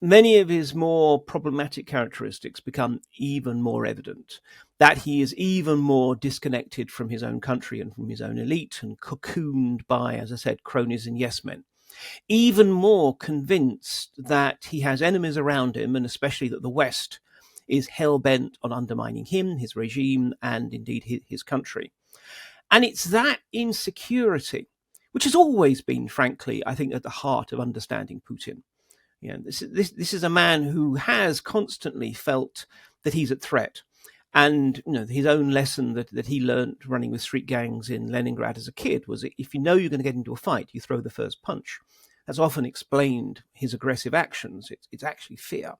many of his more problematic characteristics become even more evident. That he is even more disconnected from his own country and from his own elite and cocooned by, as I said, cronies and yes men. Even more convinced that he has enemies around him, and especially that the West is hell-bent on undermining him, his regime, and indeed his country. And it's that insecurity, which has always been, frankly, I think, at the heart of understanding Putin. You know, this is a man who has constantly felt that he's at threat. And his own lesson that he learned running with street gangs in Leningrad as a kid was, if you know you're going to get into a fight, you throw the first punch. That's often explained his aggressive actions. It's actually fear.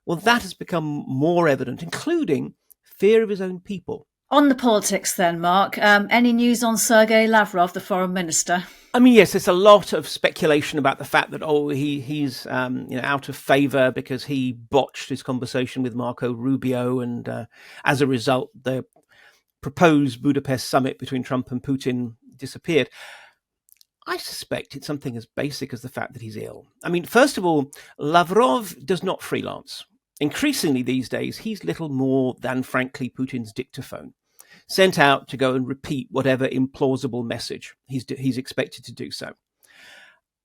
Well, that has become more evident, including fear of his own people. On the politics then, Mark, any news on Sergei Lavrov, the foreign minister? I mean, yes, there's a lot of speculation about the fact that, he's out of favour because he botched his conversation with Marco Rubio. And as a result, the proposed Budapest summit between Trump and Putin disappeared. I suspect it's something as basic as the fact that he's ill. I mean, first of all, Lavrov does not freelance. Increasingly these days, he's little more than, frankly, Putin's dictaphone, sent out to go and repeat whatever implausible message he's expected to do so.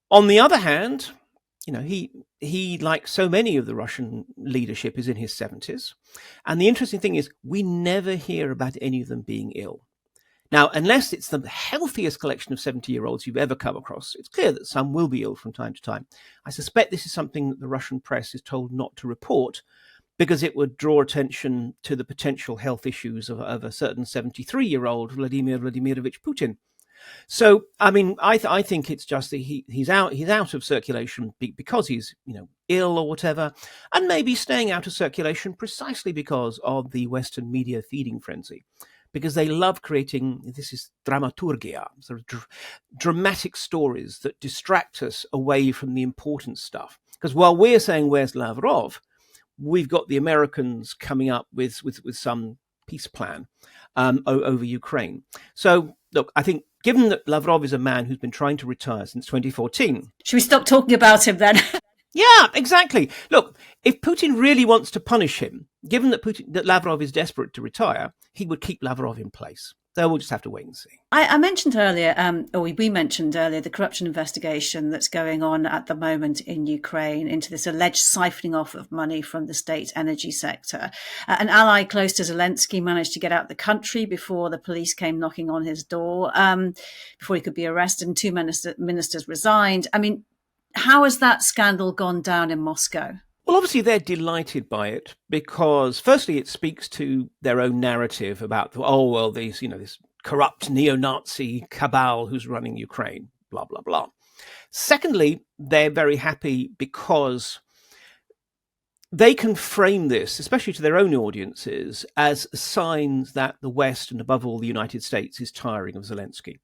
On the other hand, he, like so many of the Russian leadership, is in his 70s. And the interesting thing is, we never hear about any of them being ill. Now, unless it's the healthiest collection of 70-year-olds you've ever come across, it's clear that some will be ill from time to time. I suspect this is something that the Russian press is told not to report, because it would draw attention to the potential health issues of a certain 73-year-old Vladimir Vladimirovich Putin. So, I mean, I think it's just that he's out of circulation because he's ill or whatever, and maybe staying out of circulation precisely because of the Western media feeding frenzy, because they love creating, this is dramaturgia, sort of dramatic stories that distract us away from the important stuff. Because while we're saying, where's Lavrov, we've got the Americans coming up with some peace plan over Ukraine. So, look, I think given that Lavrov is a man who's been trying to retire since 2014... Should we stop talking about him then? Yeah, exactly. Look, if Putin really wants to punish him, given that Lavrov is desperate to retire, he would keep Lavrov in place. So we'll just have to wait and see. I mentioned earlier, we mentioned earlier, the corruption investigation that's going on at the moment in Ukraine into this alleged siphoning off of money from the state energy sector. An ally close to Zelensky managed to get out of the country before the police came knocking on his door, before he could be arrested, and two ministers resigned. I mean, how has that scandal gone down in Moscow? Well, obviously, they're delighted by it because, firstly, it speaks to their own narrative about, this corrupt neo-Nazi cabal who's running Ukraine, blah, blah, blah. Secondly, they're very happy because they can frame this, especially to their own audiences, as signs that the West, and above all the United States, is tiring of Zelensky.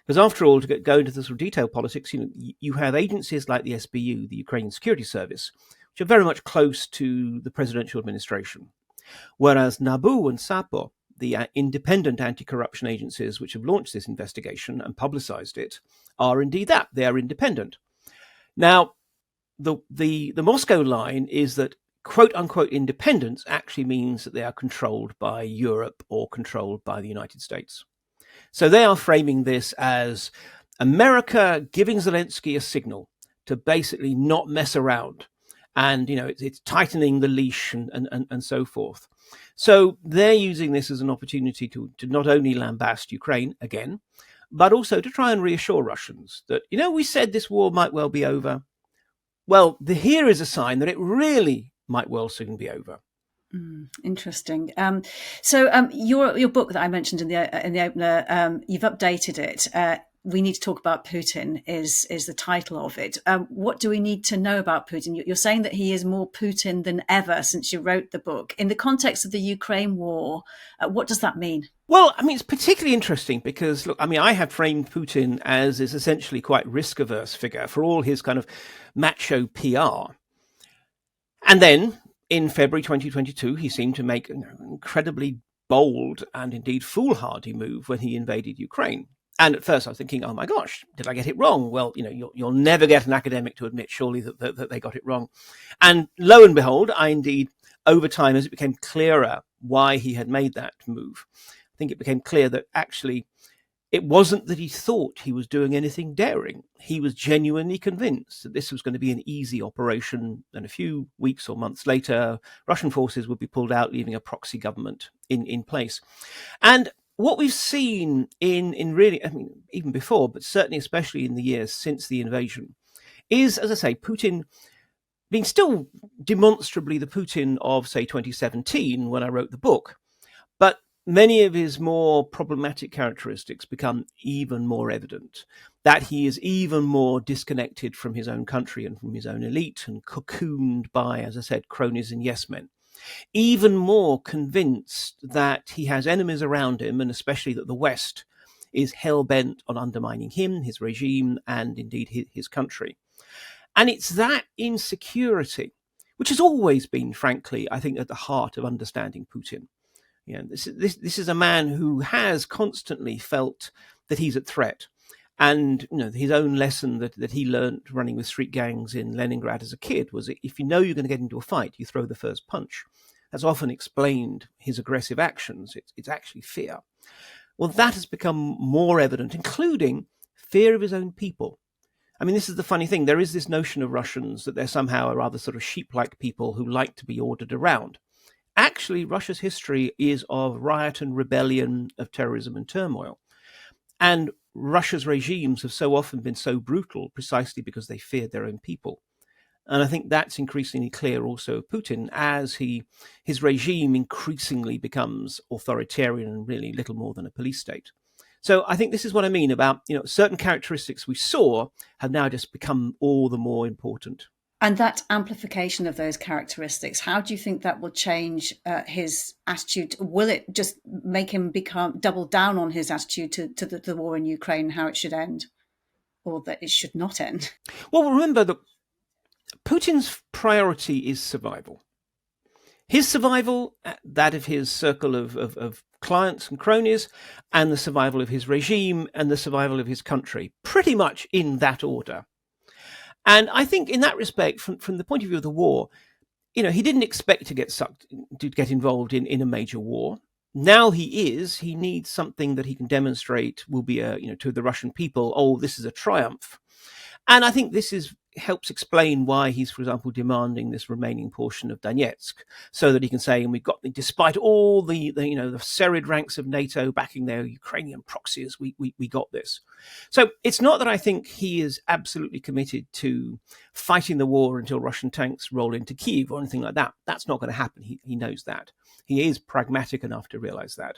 Because after all, to go into the sort of detailed politics, you have agencies like the SBU, the Ukrainian Security Service, which are very much close to the presidential administration. Whereas NABU and SAPO, the independent anti-corruption agencies which have launched this investigation and publicized it, are indeed that. They are independent. Now, the Moscow line is that quote-unquote independence actually means that they are controlled by Europe or controlled by the United States. So they are framing this as America giving Zelensky a signal to basically not mess around. And, it's tightening the leash and so forth. So they're using this as an opportunity to not only lambast Ukraine again, but also to try and reassure Russians that, we said this war might well be over. Well, here is a sign that it really might well soon be over. Interesting. So your book that I mentioned in the opener, you've updated it. We need to talk about Putin is the title of it. What do we need to know about Putin? You're saying that he is more Putin than ever since you wrote the book. In the context of the Ukraine war, what does that mean? Well, I mean, it's particularly interesting because, look, I mean, I have framed Putin as this essentially quite risk-averse figure for all his kind of macho PR. And then in February 2022, he seemed to make an incredibly bold and indeed foolhardy move when he invaded Ukraine. And at first I was thinking, oh my gosh, did I get it wrong? Well, you'll never get an academic to admit surely that they got it wrong. And lo and behold, I indeed, over time, as it became clearer why he had made that move, I think it became clear that actually it wasn't that he thought he was doing anything daring. He was genuinely convinced that this was going to be an easy operation, and a few weeks or months later, Russian forces would be pulled out, leaving a proxy government in place. And what we've seen in really, I mean, even before, but certainly especially in the years since the invasion, is, as I say, Putin being still demonstrably the Putin of, say, 2017, when I wrote the book, but many of his more problematic characteristics become even more evident. That he is even more disconnected from his own country and from his own elite, and cocooned by, as I said, cronies and yes men. Even more convinced that he has enemies around him, and especially that the West is hell-bent on undermining him, his regime, and indeed his country. And it's that insecurity, which has always been, frankly, I think, at the heart of understanding Putin. This is a man who has constantly felt that he's at threat. And his own lesson that he learned running with street gangs in Leningrad as a kid was, if you know you're going to get into a fight, you throw the first punch. That's often explained his aggressive actions. It's actually fear. Well, that has become more evident, including fear of his own people. I mean, this is the funny thing. There is this notion of Russians that they're somehow a rather sort of sheep-like people who like to be ordered around. Actually, Russia's history is of riot and rebellion, of terrorism and turmoil. And Russia's regimes have so often been so brutal precisely because they feared their own people. And I think that's increasingly clear also of Putin as his regime increasingly becomes authoritarian and really little more than a police state. So I think this is what I mean about, certain characteristics we saw have now just become all the more important. And that amplification of those characteristics, how do you think that will change his attitude? Will it just make him double down on his attitude to the war in Ukraine and how it should end, or that it should not end? Well, remember that Putin's priority is survival. His survival, that of his circle of clients and cronies, and the survival of his regime and the survival of his country, pretty much in that order. And I think in that respect, from the point of view of the war, he didn't expect to get involved in a major war. Now he needs something that he can demonstrate will be to the Russian people, oh, this is a triumph. And I think this helps explain why he's, for example, demanding this remaining portion of Donetsk, so that he can say, and we've got, despite all the serried ranks of NATO backing their Ukrainian proxies, we got this. So it's not that I think he is absolutely committed to fighting the war until Russian tanks roll into Kyiv or anything like that. That's not going to happen. He knows that. He is pragmatic enough to realize that.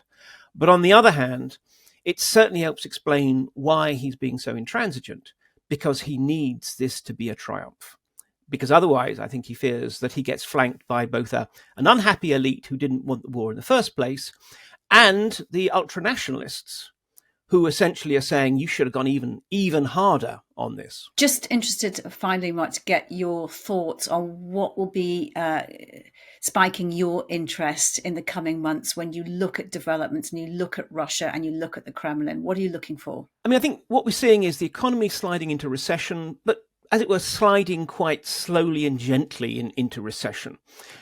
But on the other hand, it certainly helps explain why he's being so intransigent, because he needs this to be a triumph. Because otherwise, I think he fears that he gets flanked by both an unhappy elite who didn't want the war in the first place, and the ultranationalists who essentially are saying you should have gone even harder on this. Just interested, finally, Mark, to get your thoughts on what will be spiking your interest in the coming months when you look at developments and you look at Russia and you look at the Kremlin. What are you looking for? I mean, I think what we're seeing is the economy sliding into recession, but as it were, sliding quite slowly and gently into recession.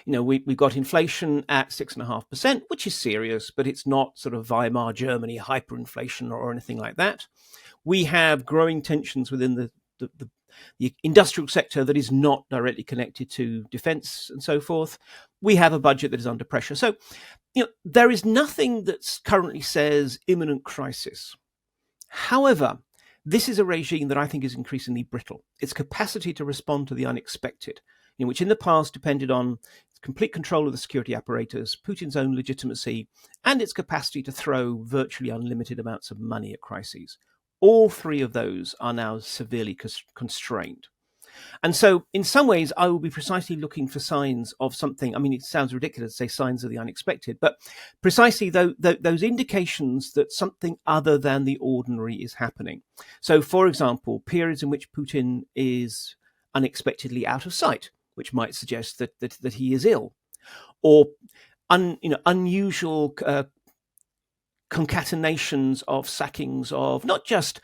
We've got inflation at 6.5%, which is serious, but it's not sort of Weimar Germany hyperinflation or anything like that. We have growing tensions within the industrial sector that is not directly connected to defense and so forth. We have a budget that is under pressure. So, there is nothing that currently says imminent crisis. However, this is a regime that I think is increasingly brittle. Its capacity to respond to the unexpected, which in the past depended on complete control of the security apparatus, Putin's own legitimacy, and its capacity to throw virtually unlimited amounts of money at crises. All three of those are now severely constrained. And so in some ways, I will be precisely looking for signs of something. I mean, it sounds ridiculous to say signs of the unexpected, but precisely those indications that something other than the ordinary is happening. So, for example, periods in which Putin is unexpectedly out of sight, which might suggest that he is ill, or unusual concatenations of sackings of not just,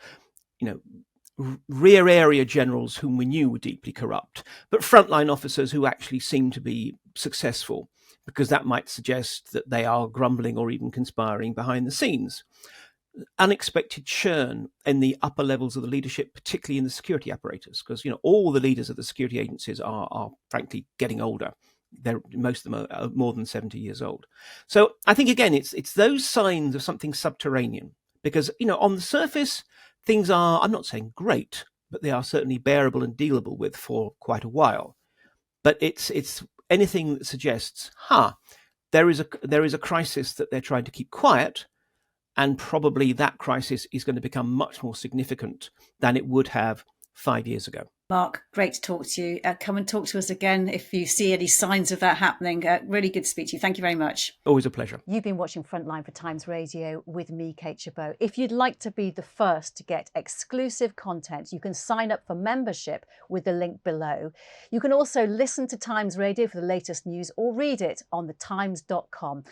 rear area generals whom we knew were deeply corrupt, but frontline officers who actually seem to be successful, because that might suggest that they are grumbling or even conspiring behind the scenes. Unexpected churn in the upper levels of the leadership, particularly in the security apparatus, because all the leaders of the security agencies are frankly getting older. Most of them are more than 70 years old. So I think again it's those signs of something subterranean, because on the surface things are, I'm not saying great, but they are certainly bearable and dealable with for quite a while. But it's anything that suggests, there is a crisis that they're trying to keep quiet. And probably that crisis is going to become much more significant than it would have 5 years ago. Mark, great to talk to you. Come and talk to us again if you see any signs of that happening. Really good to speak to you. Thank you very much. Always a pleasure. You've been watching Frontline for Times Radio with me, Kate Chabot. If you'd like to be the first to get exclusive content, you can sign up for membership with the link below. You can also listen to Times Radio for the latest news or read it on thetimes.com.